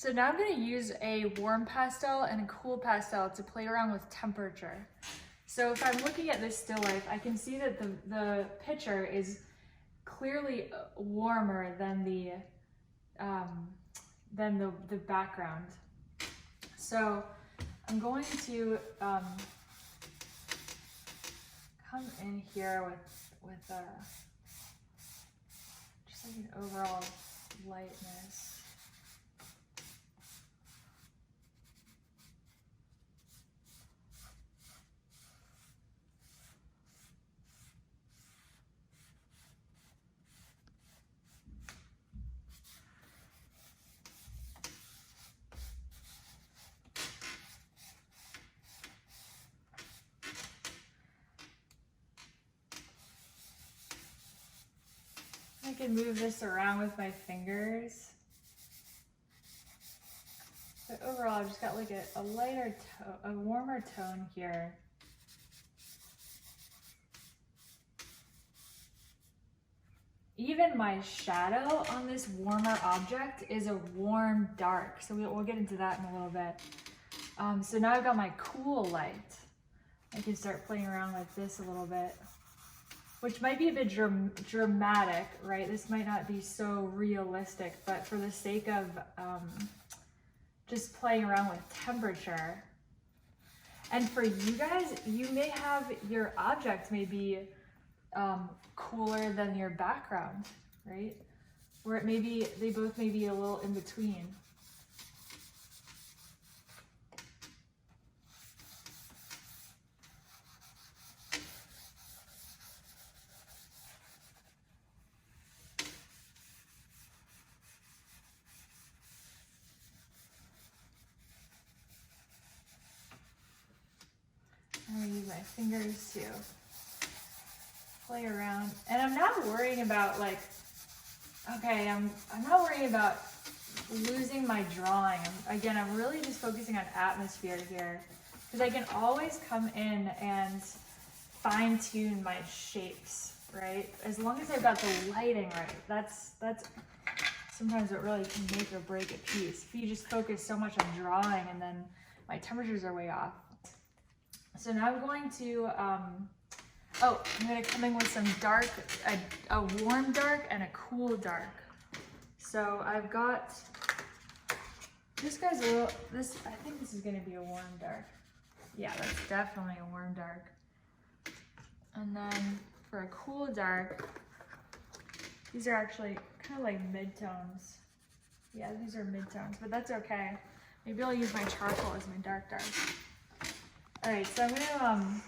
So now I'm going to use a warm pastel and a cool pastel to play around with temperature. So if I'm looking at this still life, I can see that the picture is clearly warmer than the background. So I'm going to come in here with just like an overall lightness. I can move this around with my fingers. But overall, I've just got like a lighter tone, a warmer tone here. Even my shadow on this warmer object is a warm dark. So we'll get into that in a little bit. So now I've got my cool light. I can start playing around with this a little bit, which might be a bit dramatic, right? This might not be so realistic, but for the sake of just playing around with temperature. And for you guys, you may have your object may be cooler than your background, right? Or it may be, they both may be a little in between. I'm gonna use my fingers to play around. And I'm not worrying about like, okay, I'm not worrying about losing my drawing. Again, I'm really just focusing on atmosphere here, because I can always come in and fine tune my shapes, right? As long as I've got the lighting right. That's sometimes what really can make or break a piece. If you just focus so much on drawing and then my temperatures are way off. So now I'm going to, I'm going to come in with some dark, a warm dark and a cool dark. So I've got, this guy's a little, I think this is going to be a warm dark. Yeah, that's definitely a warm dark. And then for a cool dark, these are actually kind of like mid-tones. Yeah, these are mid-tones, but that's okay. Maybe I'll use my charcoal as my dark dark. All right, so I'm gonna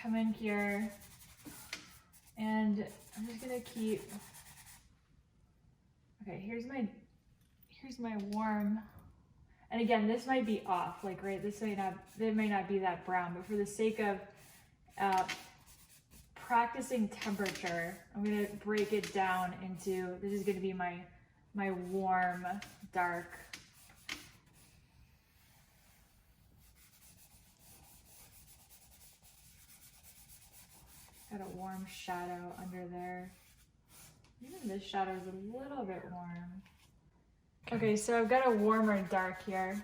come in here and I'm just gonna keep, okay, here's my warm, and again, this might be off, like, right, it may not be that brown, but for the sake of practicing temperature, I'm gonna break it down into, this is gonna be my warm dark. Got a warm shadow under there. Even this shadow is a little bit warm. Okay, so I've got a warmer dark here.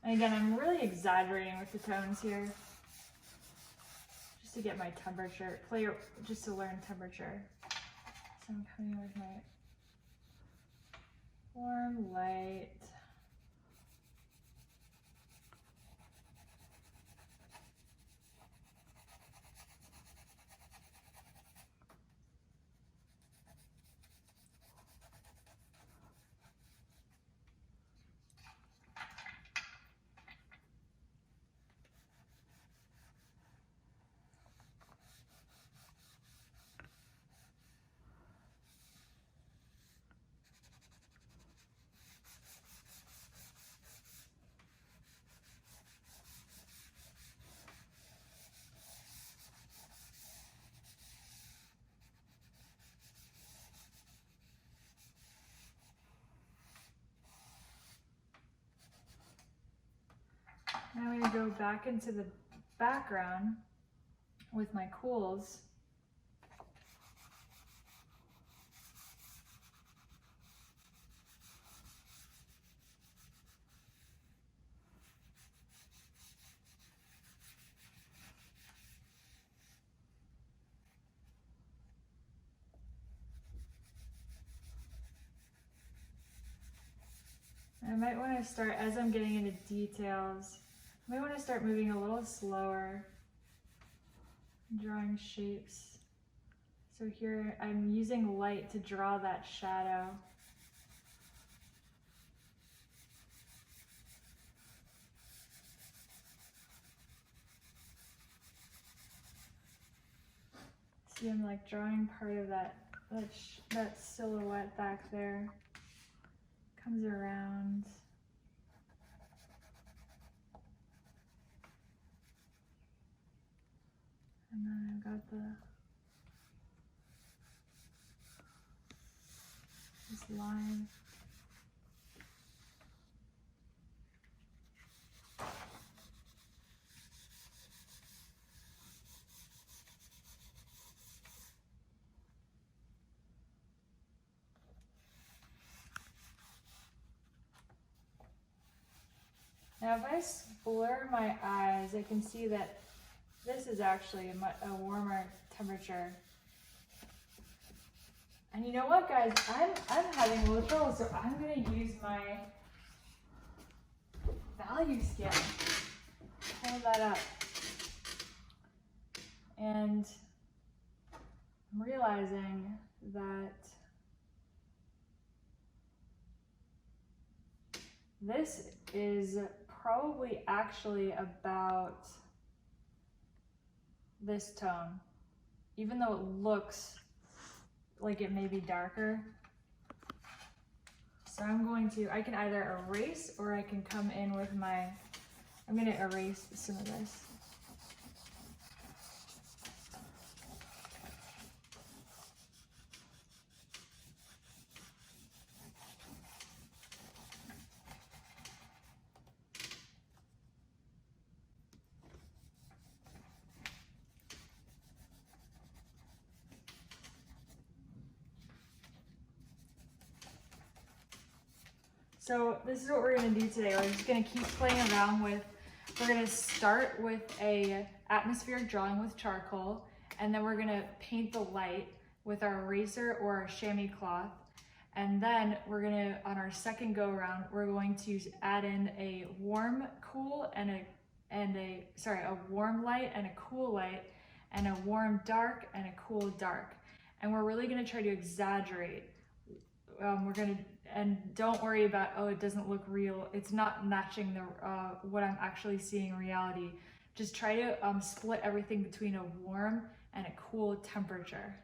And again, I'm really exaggerating with the tones here, just to get my temperature, just to learn temperature. So I'm coming with my warm light. Now I'm going to go back into the background with my cools. might want to start, as I'm getting into details, I might want to start moving a little slower, drawing shapes. So here I'm using light to draw that shadow. See, I'm like drawing part of that silhouette back there. Comes around. And then I've got this line. Now if I blur my eyes, I can see that this is actually a warmer temperature. And you know what, guys? I'm having a little trouble, so I'm going to use my value scale. Pull that up. And I'm realizing that this is probably actually about this tone, even though it looks like it may be darker. So I can either erase or I can come in with I'm gonna erase some of this. So this is what we're gonna do today. We're just gonna keep playing around with, we're gonna start with a atmospheric drawing with charcoal, and then we're gonna paint the light with our eraser or our chamois cloth. And then we're gonna, on our second go around, we're going to add in a warm cool and a warm light and a cool light, and a warm dark and a cool dark. And we're really gonna try to exaggerate. And don't worry about, oh, it doesn't look real. It's not matching what I'm actually seeing in reality. Just try to split everything between a warm and a cool temperature.